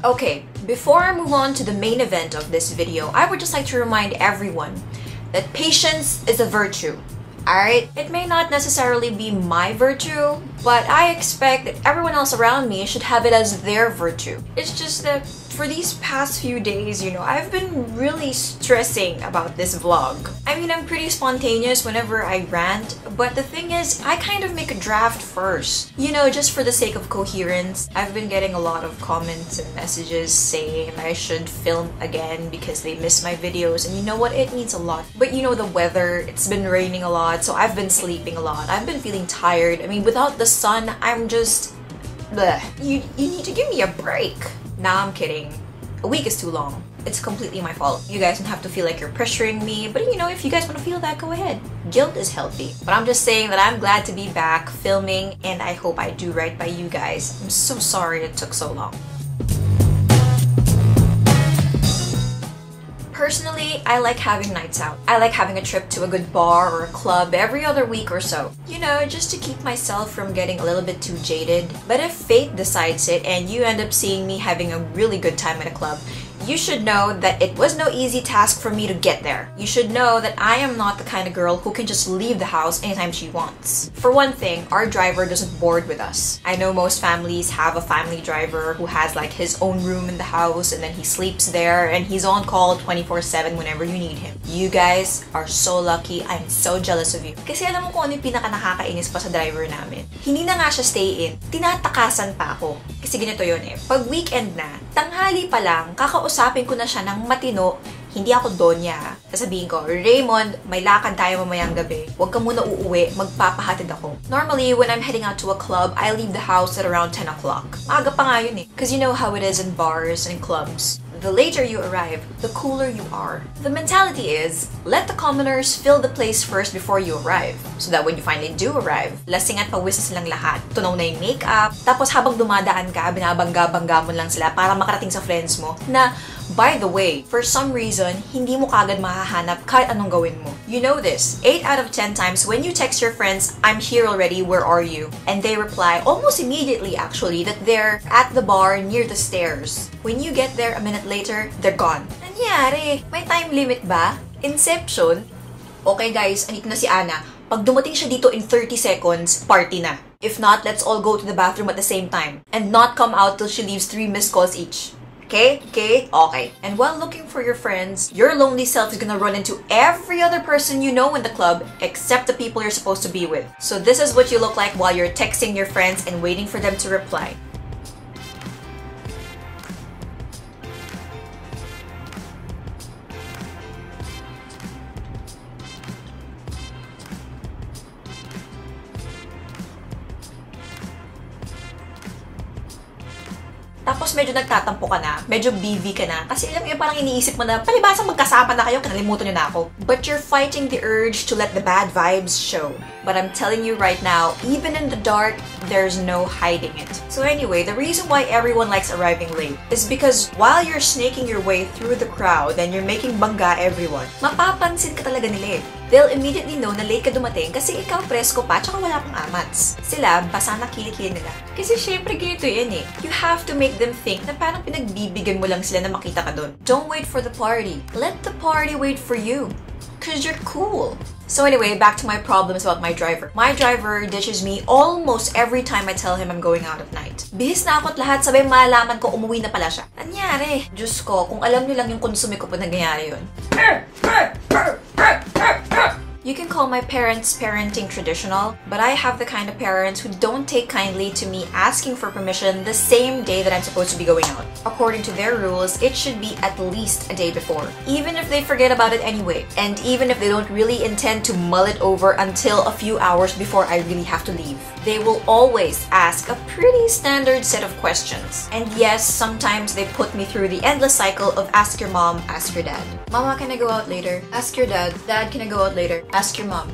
Okay, before I move on to the main event of this video, I would just like to remind everyone that patience is a virtue. Alright? It may not necessarily be my virtue, but I expect that everyone else around me should have it as their virtue. It's just that for these past few days, I've been really stressing about this vlog. I mean, I'm pretty spontaneous whenever I rant, but the thing is, I kind of make a draft first. Just for the sake of coherence. I've been getting a lot of comments and messages saying I should film again because they miss my videos, and you know what? It means a lot. But the weather, it's been raining a lot, so I've been sleeping a lot. I've been feeling tired. I mean, without the sun, I'm just... bleh. You need to give me a break. Nah, I'm kidding. A week is too long. It's completely my fault. You guys don't have to feel like you're pressuring me, but if you guys want to feel that, go ahead. Guilt is healthy. But I'm just saying that I'm glad to be back filming, and I hope I do right by you guys. I'm so sorry it took so long. Personally, I like having nights out. I like having a trip to a good bar or a club every other week or so. Just to keep myself from getting a little bit too jaded. But if fate decides it and you end up seeing me having a really good time at a club, you should know that it was no easy task for me to get there. You should know that I am not the kind of girl who can just leave the house anytime she wants. For one thing, our driver doesn't board with us. I know most families have a family driver who has like his own room in the house and then he sleeps there and he's on call 24/7 whenever you need him. You guys are so lucky. I'm so jealous of you. Kasi alam mo kung ano yung pinaka nakakainis pa sa driver namin? Hindi na nga siya stay-in, tinatakasan pa ako. Kasi ganito yun eh. Pag weekend na, tanghali pa lang, kakausapin ko na siya ng matino, hindi ako donya. Sasabihin ko, Raymond, may lakad tayo mamayang gabi. Huwag ka muna uuwi, magpapahatid ako. Normally, when I'm heading out to a club, I leave the house at around 10 o'clock. Maaga pa nga yun eh. Because you know how it is in bars and clubs. The later you arrive, the cooler you are. The mentality is, let the commoners fill the place first before you arrive. So that when you finally do arrive, lasing at pawisan silang lahat. Tunaw na yung makeup. Tapos habang dumadaan ka, binabangga-bangga mo lang sila para makarating sa friends mo na, by the way, for some reason, hindi mo kagad mahahanap kahit anong gawin mo. You know this. 8 out of 10 times when you text your friends, I'm here already, where are you? And they reply, almost immediately actually, that they're at the bar near the stairs. When you get there a minute later, they're gone. Nangyari? May time limit ba? Inception? Okay guys, andito na si Ana. Pag dumating siya dito in 30 seconds, party na. If not, let's all go to the bathroom at the same time. And not come out till she leaves 3 missed calls each. Okay? Okay. And while looking for your friends, your lonely self is gonna run into every other person you know in the club except the people you're supposed to be with. So this is what you look like while you're texting your friends and waiting for them to reply. Tapos medyo nagtatampo ka na, medyo BV ka na, kasi alam mo parang iniisip mo na, palibasang magkasama na kayo, kinalimutan nyo na ako. But you're fighting the urge to let the bad vibes show. But I'm telling you right now, even in the dark, there's no hiding it. So anyway, the reason why everyone likes arriving late is because while you're snaking your way through the crowd and you're making bangga everyone, mapapansin ka talaga nila eh. They'll immediately know na late ka dumating kasi ikaw presko pa tsaka wala pang amats. Sila, basa na kilikili nila. Kasi syempre ganito yan eh. You have to make them think na parang pinagbibigyan mo lang sila na makita ka dun. Don't wait for the party. Let the party wait for you. Cause you're cool. So anyway, back to my problems about my driver. My driver ditches me almost every time I tell him I'm going out at night. Bihis na ako at lahat, sabay malaman ko umuwi na pala siya. Anyari? Diyos ko, kung alam niyo lang yung konsume ko po nangyayari yun. You can call my parents parenting traditional, but I have the kind of parents who don't take kindly to me asking for permission the same day that I'm supposed to be going out. According to their rules, it should be at least a day before, even if they forget about it anyway, and even if they don't really intend to mull it over until a few hours before I really have to leave. They will always ask a pretty standard set of questions. And yes, sometimes they put me through the endless cycle of ask your mom, ask your dad. Mama, can I go out later? Ask your dad. Dad, can I go out later? Ask your mom.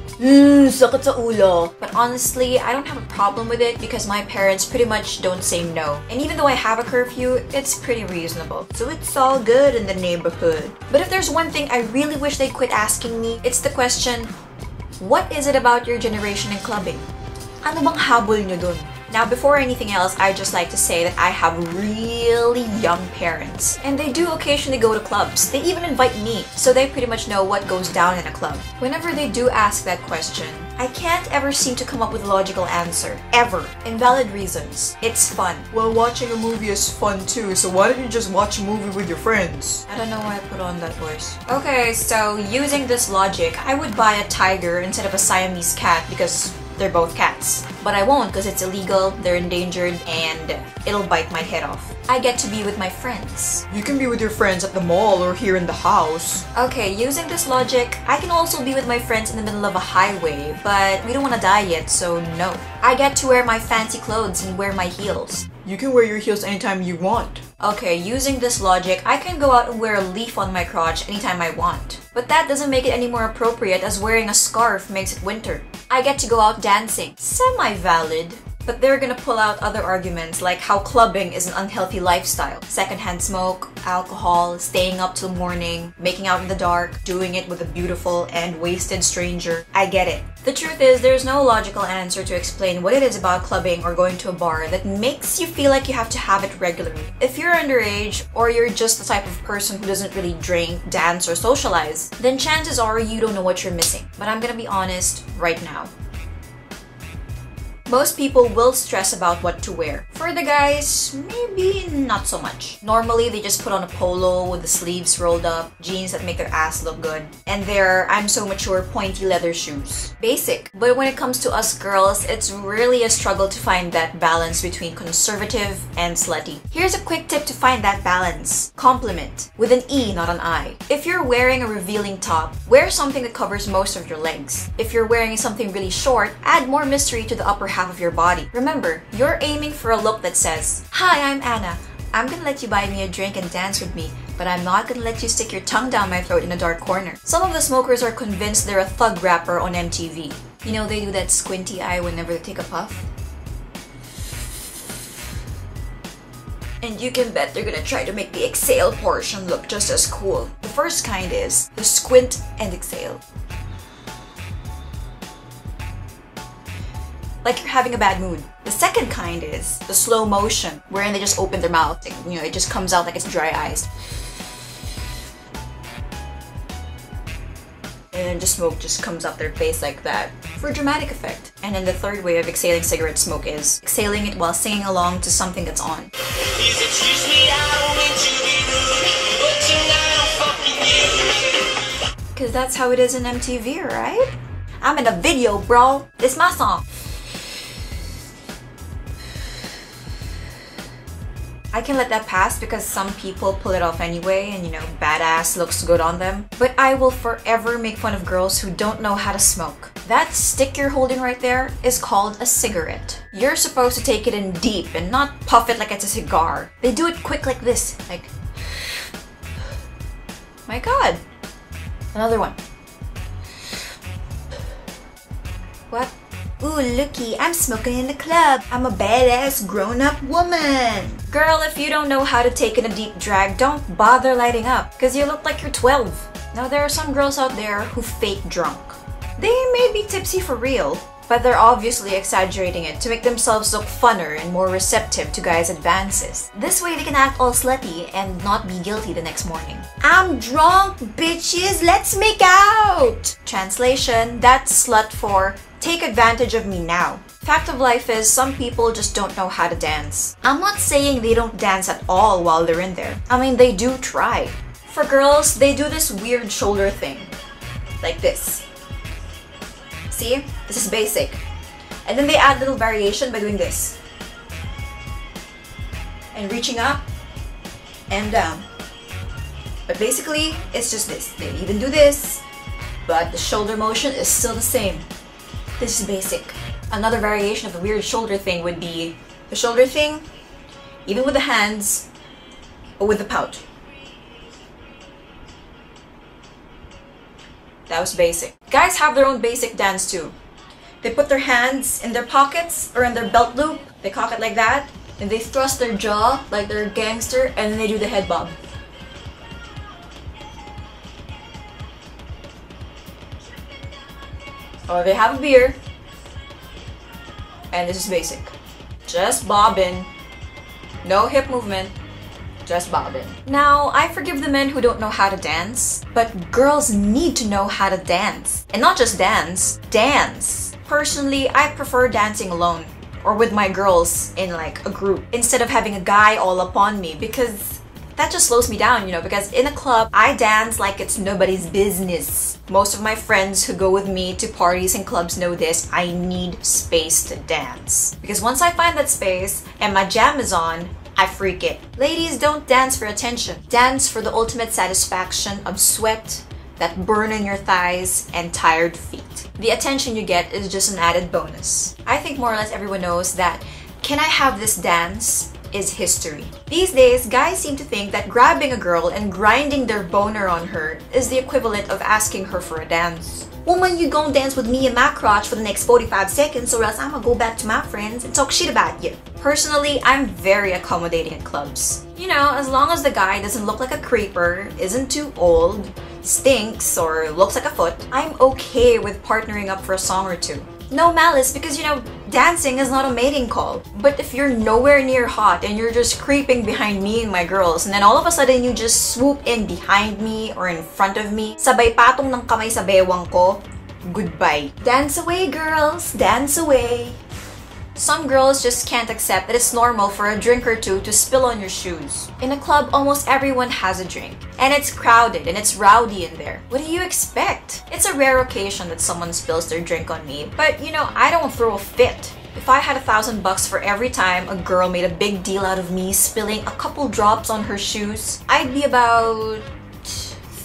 Sakit sa ulo. But honestly, I don't have a problem with it because my parents pretty much don't say no. And even though I have a curfew, it's pretty reasonable. So it's all good in the neighborhood. But if there's one thing I really wish they'd quit asking me, it's the question, what is it about your generation in clubbing? Ano bang habol nyo dun? Now, before anything else, I'd just like to say that I have really young parents, and they do occasionally go to clubs. They even invite me, so they pretty much know what goes down in a club. Whenever they do ask that question, I can't ever seem to come up with a logical answer. Ever. Invalid reasons. It's fun. Well, watching a movie is fun too, so why don't you just watch a movie with your friends? I don't know why I put on that voice. Okay, so using this logic, I would buy a tiger instead of a Siamese cat because they're both cats. But I won't because it's illegal, they're endangered, and it'll bite my head off. I get to be with my friends. You can be with your friends at the mall or here in the house. Okay, using this logic, I can also be with my friends in the middle of a highway, but we don't want to die yet, so no. I get to wear my fancy clothes and wear my heels. You can wear your heels anytime you want. Okay, using this logic, I can go out and wear a leaf on my crotch anytime I want. But that doesn't make it any more appropriate as wearing a scarf makes it winter. I get to go out dancing. Semi-valid. But they're gonna pull out other arguments like how clubbing is an unhealthy lifestyle. Secondhand smoke, alcohol, staying up till morning, making out in the dark, doing it with a beautiful and wasted stranger. I get it. The truth is, there's no logical answer to explain what it is about clubbing or going to a bar that makes you feel like you have to have it regularly. If you're underage, or you're just the type of person who doesn't really drink, dance, or socialize, then chances are you don't know what you're missing. But I'm gonna be honest right now. Most people will stress about what to wear. For the guys, maybe not so much. Normally, they just put on a polo with the sleeves rolled up, jeans that make their ass look good, and their I'm so mature pointy leather shoes. Basic. But when it comes to us girls, it's really a struggle to find that balance between conservative and slutty. Here's a quick tip to find that balance. Compliment. With an E, not an I. If you're wearing a revealing top, wear something that covers most of your legs. If you're wearing something really short, add more mystery to the upper half of your body. Remember, you're aiming for a look that says, "Hi, I'm Anna. I'm gonna let you buy me a drink and dance with me, but I'm not gonna let you stick your tongue down my throat in a dark corner." Some of the smokers are convinced they're a thug rapper on MTV. You know, they do that squinty eye whenever they take a puff. And you can bet they're gonna try to make the exhale portion look just as cool. The first kind is the squint and exhale. Like you're having a bad mood. The second kind is the slow motion, wherein they just open their mouth and, you know, it just comes out like it's dry eyes. And then the smoke just comes up their face like that for dramatic effect. And then the third way of exhaling cigarette smoke is exhaling it while singing along to something that's on. Please excuse me, I don't mean to be rude, but tonight I'm fucking you. Cause that's how it is in MTV, right? I'm in a video, bro. It's my song. I can let that pass because some people pull it off anyway and, you know, badass looks good on them. But I will forever make fun of girls who don't know how to smoke. That stick you're holding right there is called a cigarette. You're supposed to take it in deep and not puff it like it's a cigar. They do it quick like this, like... My god. Another one. What? Ooh, looky, I'm smoking in the club. I'm a badass grown-up woman. Girl, if you don't know how to take in a deep drag, don't bother lighting up, because you look like you're 12. Now, there are some girls out there who fake drunk. They may be tipsy for real, but they're obviously exaggerating it to make themselves look funner and more receptive to guys' advances. This way they can act all slutty and not be guilty the next morning. I'm drunk, bitches, let's make out! Translation, that's slut for take advantage of me now. Fact of life is, some people just don't know how to dance. I'm not saying they don't dance at all while they're in there. I mean, they do try. For girls, they do this weird shoulder thing. Like this. See? This is basic. And then they add little variation by doing this. And reaching up and down. But basically, it's just this. They even do this, but the shoulder motion is still the same. This is basic. Another variation of the weird shoulder thing would be the shoulder thing, even with the hands, or with the pout. That was basic. Guys have their own basic dance too. They put their hands in their pockets or in their belt loop, they cock it like that, and they thrust their jaw like they're a gangster, and then they do the head bob. Or they have a beer, and this is basic. Just bobbing. No hip movement. Just bobbing. Now, I forgive the men who don't know how to dance, but girls need to know how to dance. And not just dance, dance. Personally, I prefer dancing alone or with my girls in like a group instead of having a guy all upon me, because that just slows me down, you know, because in a club, I dance like it's nobody's business. Most of my friends who go with me to parties and clubs know this. I need space to dance. Because once I find that space and my jam is on, I freak it. Ladies, don't dance for attention. Dance for the ultimate satisfaction of sweat that burn in your thighs and tired feet. The attention you get is just an added bonus. I think more or less everyone knows that "can I have this dance?" is history. These days, guys seem to think that grabbing a girl and grinding their boner on her is the equivalent of asking her for a dance. "Woman, you gon' dance with me and my crotch for the next 45 seconds or else I'ma go back to my friends and talk shit about you." Personally, I'm very accommodating at clubs. You know, as long as the guy doesn't look like a creeper, isn't too old, stinks, or looks like a foot, I'm okay with partnering up for a song or two. No malice, because you know, dancing is not a mating call. But if you're nowhere near hot and you're just creeping behind me and my girls, and then all of a sudden you just swoop in behind me or in front of me, sabay patong ng kamay sa bewang ko, goodbye. Dance away, girls, dance away. Some girls just can't accept that it's normal for a drink or two to spill on your shoes. In a club, almost everyone has a drink. And it's crowded and it's rowdy in there. What do you expect? It's a rare occasion that someone spills their drink on me, but you know, I don't throw a fit. If I had $1,000 for every time a girl made a big deal out of me spilling a couple drops on her shoes, I'd be about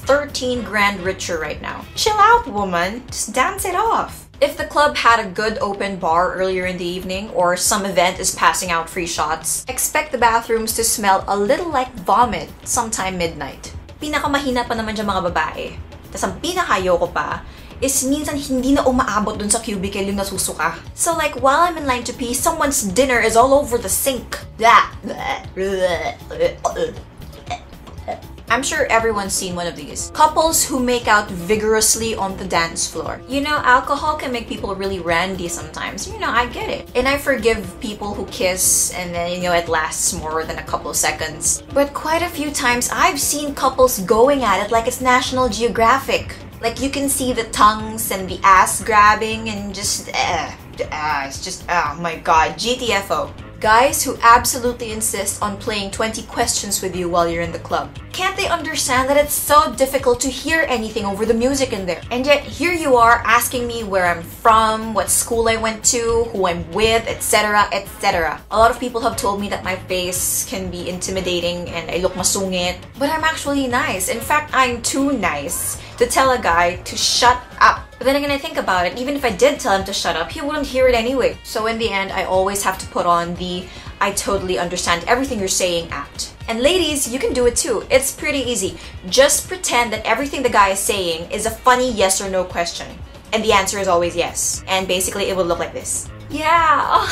13 grand richer right now. Chill out, woman. Just dance it off. If the club had a good open bar earlier in the evening or some event is passing out free shots, expect the bathrooms to smell a little like vomit sometime midnight. Pinakamahina pa naman dyan mga babae. Tas ang pinakayoko pa is minsan hindi na umaabot dun sa cubicle yung nasusuka. So like while I'm in line to pee, someone's dinner is all over the sink. I'm sure everyone's seen one of these. Couples who make out vigorously on the dance floor. You know, alcohol can make people really randy sometimes. You know, I get it. And I forgive people who kiss and then, you know, it lasts more than a couple of seconds. But quite a few times, I've seen couples going at it like it's National Geographic. Like you can see the tongues and the ass grabbing and just, it's just, oh my god, GTFO. Guys who absolutely insist on playing 20 questions with you while you're in the club. Can't they understand that it's so difficult to hear anything over the music in there? And yet here you are asking me where I'm from, what school I went to, who I'm with, etc, etc. A lot of people have told me that my face can be intimidating and I look masungit, but I'm actually nice. In fact, I'm too nice to tell a guy to shut up. But then again, I think about it, even if I did tell him to shut up, he wouldn't hear it anyway. So in the end, I always have to put on the "I totally understand everything you're saying" act. And ladies, you can do it too. It's pretty easy. Just pretend that everything the guy is saying is a funny yes or no question. And the answer is always yes. And basically, it will look like this. Yeah.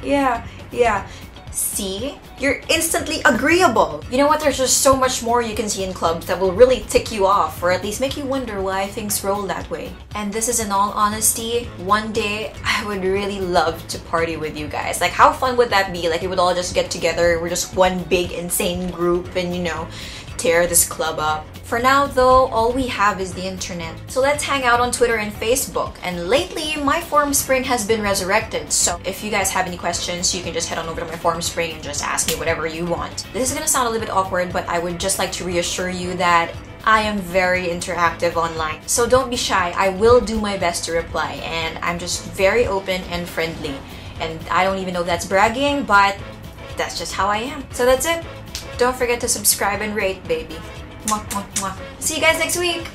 Yeah. See? You're instantly agreeable. You know what? There's just so much more you can see in clubs that will really tick you off, or at least make you wonder why things roll that way. And this is in all honesty, one day I would really love to party with you guys. Like, how fun would that be? Like, we would all just get together, we're just one big insane group and, you know, tear this club up. For now though, all we have is the internet. So let's hang out on Twitter and Facebook. And lately, my Formspring has been resurrected. So if you guys have any questions, you can just head on over to my Formspring and just ask me whatever you want. This is gonna sound a little bit awkward, but I would just like to reassure you that I am very interactive online. So don't be shy, I will do my best to reply. And I'm just very open and friendly. And I don't even know if that's bragging, but that's just how I am. So that's it. Don't forget to subscribe and rate, baby. Mwah, mwah, mwah. See you guys next week!